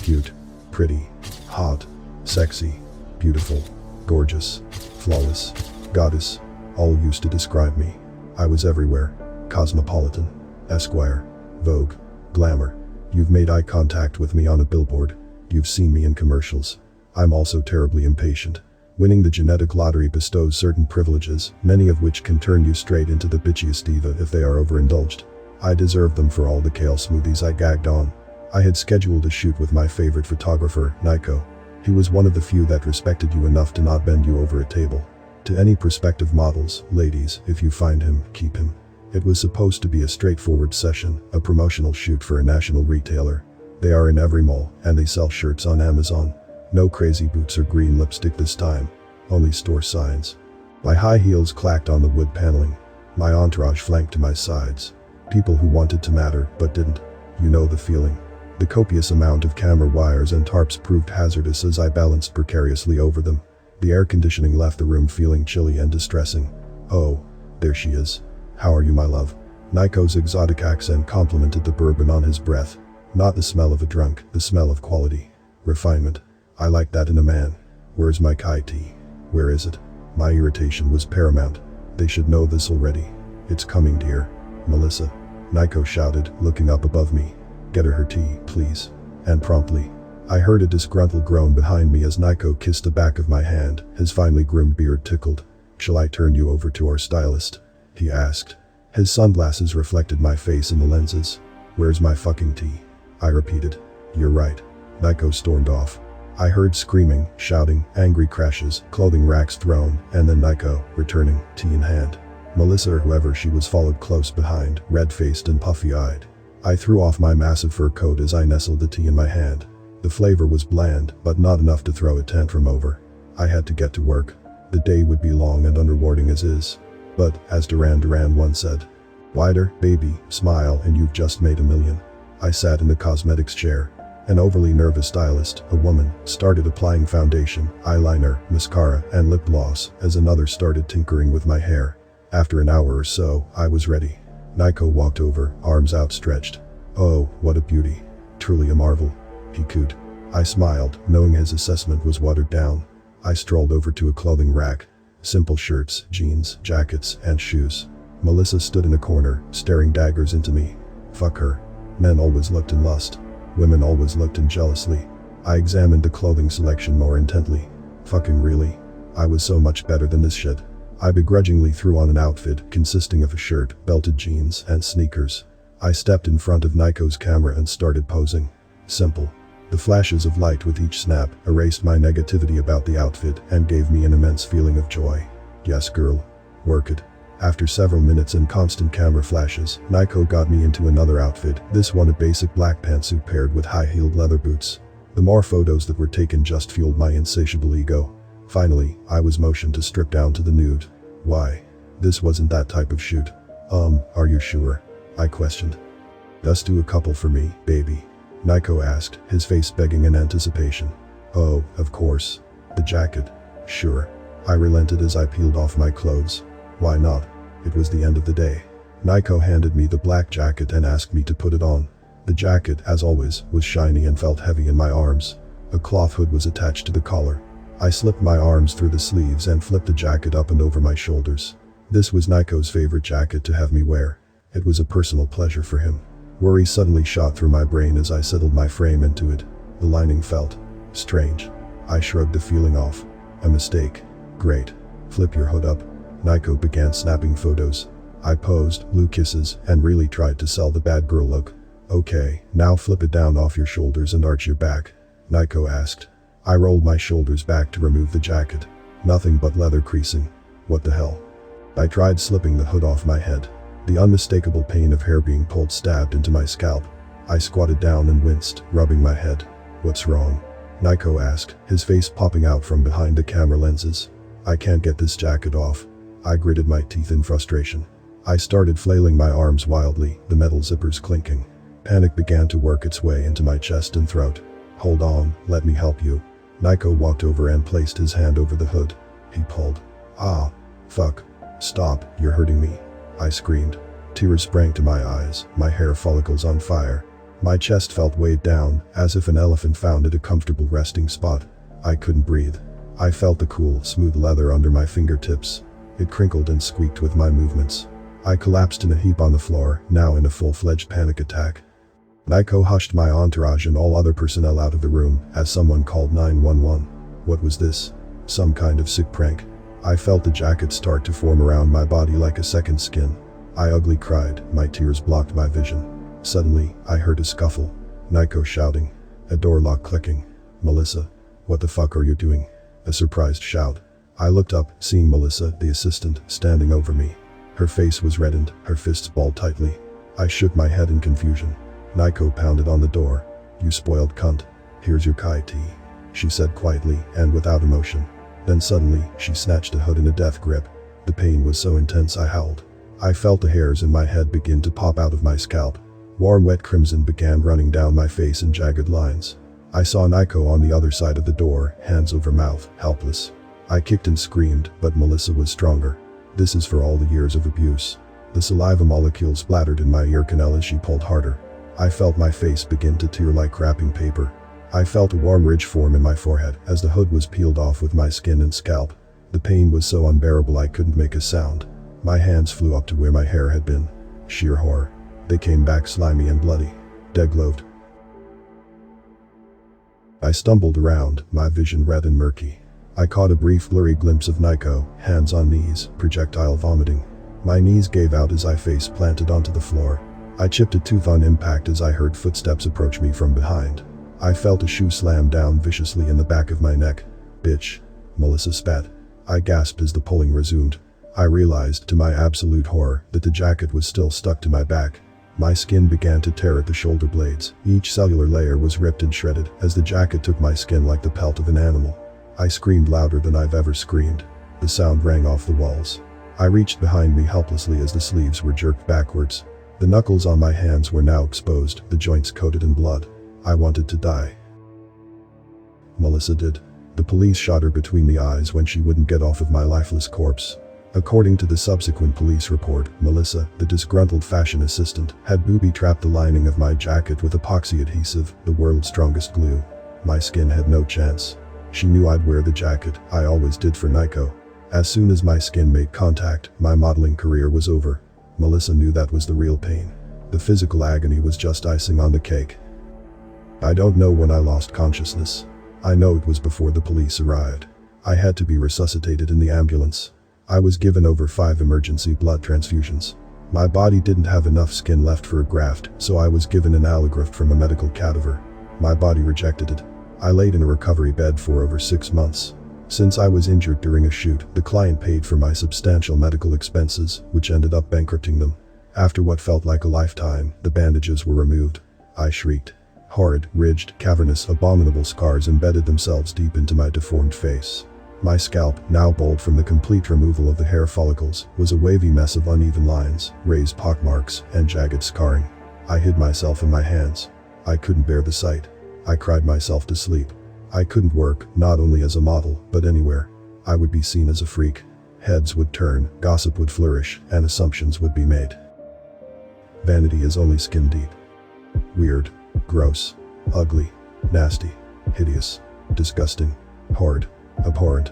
Cute, pretty, hot, sexy, beautiful, gorgeous, flawless, goddess, all used to describe me. I was everywhere. Cosmopolitan, Esquire, Vogue, Glamour. You've made eye contact with me on a billboard. You've seen me in commercials. I'm also terribly impatient. Winning the genetic lottery bestows certain privileges, many of which can turn you straight into the bitchiest diva if they are overindulged. I deserved them for all the kale smoothies I gagged on. I had scheduled a shoot with my favorite photographer, Nico. He was one of the few that respected you enough to not bend you over a table. To any prospective models, ladies, if you find him, keep him. It was supposed to be a straightforward session, a promotional shoot for a national retailer. They are in every mall, and they sell shirts on Amazon. No crazy boots or green lipstick this time. Only store signs. My high heels clacked on the wood paneling. My entourage flanked to my sides. People who wanted to matter, but didn't. You know the feeling. The copious amount of camera wires and tarps proved hazardous as I balanced precariously over them. The air conditioning left the room feeling chilly and distressing. Oh, there she is. How are you, my love? Nico's exotic accent complimented the bourbon on his breath. Not the smell of a drunk, the smell of quality. Refinement. I like that in a man. Where's my Kai tea? Where is it? My irritation was paramount. They should know this already. It's coming, dear. Melissa. Nico shouted, looking up above me. Get her tea, please. And promptly. I heard a disgruntled groan behind me as Nico kissed the back of my hand, his finely groomed beard tickled. Shall I turn you over to our stylist? He asked. His sunglasses reflected my face in the lenses. Where's my fucking tea? I repeated. You're right. Nico stormed off. I heard screaming, shouting, angry crashes, clothing racks thrown, and then Nico, returning, tea in hand. Melissa or whoever she was followed close behind, red-faced and puffy-eyed. I threw off my massive fur coat as I nestled the tea in my hand. The flavor was bland, but not enough to throw a tantrum over. I had to get to work. The day would be long and unrewarding as is. But, as Duran Duran once said, wider, baby, smile and you've just made $1 million. I sat in the cosmetics chair. An overly nervous stylist, a woman, started applying foundation, eyeliner, mascara, and lip gloss as another started tinkering with my hair. After an hour or so, I was ready. Nico walked over, arms outstretched. Oh, what a beauty. Truly a marvel. He cooed. I smiled, knowing his assessment was watered down. I strolled over to a clothing rack. Simple shirts, jeans, jackets, and shoes. Melissa stood in a corner, staring daggers into me. Fuck her. Men always looked in lust. Women always looked in jealously. I examined the clothing selection more intently. Fucking really? I was so much better than this shit. I begrudgingly threw on an outfit consisting of a shirt, belted jeans, and sneakers. I stepped in front of Nico's camera and started posing. Simple. The flashes of light with each snap erased my negativity about the outfit and gave me an immense feeling of joy. Yes, girl. Work it. After several minutes and constant camera flashes, Nico got me into another outfit, this one a basic black pantsuit paired with high-heeled leather boots. The more photos that were taken just fueled my insatiable ego. Finally, I was motioned to strip down to the nude. Why? This wasn't that type of shoot. Are you sure? I questioned. Just do a couple for me, baby. Nico asked, his face begging in anticipation. Oh, of course. The jacket. Sure. I relented as I peeled off my clothes. Why not? It was the end of the day. Nico handed me the black jacket and asked me to put it on. The jacket, as always, was shiny and felt heavy in my arms. A cloth hood was attached to the collar. I slipped my arms through the sleeves and flipped the jacket up and over my shoulders. This was Nico's favorite jacket to have me wear. It was a personal pleasure for him. Worry suddenly shot through my brain as I settled my frame into it. The lining felt strange. I shrugged the feeling off. A mistake. Great. Flip your hood up. Nico began snapping photos. I posed, blew kisses, and really tried to sell the bad girl look. Okay, now flip it down off your shoulders and arch your back. Nico asked. I rolled my shoulders back to remove the jacket. Nothing but leather creasing. What the hell? I tried slipping the hood off my head. The unmistakable pain of hair being pulled stabbed into my scalp. I squatted down and winced, rubbing my head. What's wrong? Nico asked, his face popping out from behind the camera lenses. I can't get this jacket off. I gritted my teeth in frustration. I started flailing my arms wildly, the metal zippers clinking. Panic began to work its way into my chest and throat. Hold on, let me help you. Nico walked over and placed his hand over the hood. He pulled. Ah. Fuck. Stop, you're hurting me. I screamed. Tears sprang to my eyes, my hair follicles on fire. My chest felt weighed down, as if an elephant found it a comfortable resting spot. I couldn't breathe. I felt the cool, smooth leather under my fingertips. It crinkled and squeaked with my movements. I collapsed in a heap on the floor, now in a full-fledged panic attack. Nico hushed my entourage and all other personnel out of the room as someone called 911. What was this? Some kind of sick prank? I felt the jacket start to form around my body like a second skin. I ugly cried, my tears blocked my vision. Suddenly, I heard a scuffle. Nico shouting. A door lock clicking. Melissa. What the fuck are you doing? A surprised shout. I looked up, seeing Melissa, the assistant, standing over me. Her face was reddened, her fists balled tightly. I shook my head in confusion. Nico pounded on the door. You spoiled cunt. Here's your Kai tea, she said quietly and without emotion. Then suddenly, she snatched a hood in a death grip. The pain was so intense I howled. I felt the hairs in my head begin to pop out of my scalp. Warm wet crimson began running down my face in jagged lines. I saw Nico on the other side of the door, hands over mouth, helpless. I kicked and screamed, but Melissa was stronger. This is for all the years of abuse. The saliva molecules splattered in my ear canal as she pulled harder. I felt my face begin to tear like wrapping paper. I felt a warm ridge form in my forehead as the hood was peeled off with my skin and scalp. The pain was so unbearable I couldn't make a sound. My hands flew up to where my hair had been. Sheer horror. They came back slimy and bloody. Degloved. I stumbled around, my vision red and murky. I caught a brief blurry glimpse of Nico, hands on knees, projectile vomiting. My knees gave out as I face planted onto the floor. I chipped a tooth on impact as I heard footsteps approach me from behind. I felt a shoe slam down viciously in the back of my neck. Bitch. Melissa spat. I gasped as the pulling resumed. I realized, to my absolute horror, that the jacket was still stuck to my back. My skin began to tear at the shoulder blades. Each cellular layer was ripped and shredded as the jacket took my skin like the pelt of an animal. I screamed louder than I've ever screamed. The sound rang off the walls. I reached behind me helplessly as the sleeves were jerked backwards. The knuckles on my hands were now exposed, the joints coated in blood. I wanted to die. Melissa did. The police shot her between the eyes when she wouldn't get off of my lifeless corpse. According to the subsequent police report, Melissa, the disgruntled fashion assistant, had booby-trapped the lining of my jacket with epoxy adhesive, the world's strongest glue. My skin had no chance. She knew I'd wear the jacket, I always did for Nico. As soon as my skin made contact, my modeling career was over. Melissa knew that was the real pain. The physical agony was just icing on the cake. I don't know when I lost consciousness. I know it was before the police arrived. I had to be resuscitated in the ambulance. I was given over 5 emergency blood transfusions. My body didn't have enough skin left for a graft, so I was given an allograft from a medical cadaver. My body rejected it. I laid in a recovery bed for over 6 months. Since I was injured during a shoot, the client paid for my substantial medical expenses, which ended up bankrupting them. After what felt like a lifetime, the bandages were removed. I shrieked. Horrid, ridged, cavernous, abominable scars embedded themselves deep into my deformed face. My scalp, now bald from the complete removal of the hair follicles, was a wavy mess of uneven lines, raised pockmarks, and jagged scarring. I hid myself in my hands. I couldn't bear the sight. I cried myself to sleep. I couldn't work, not only as a model, but anywhere. I would be seen as a freak. Heads would turn, gossip would flourish, and assumptions would be made. Vanity is only skin deep. Weird, gross, ugly, nasty, hideous, disgusting, horrid, abhorrent.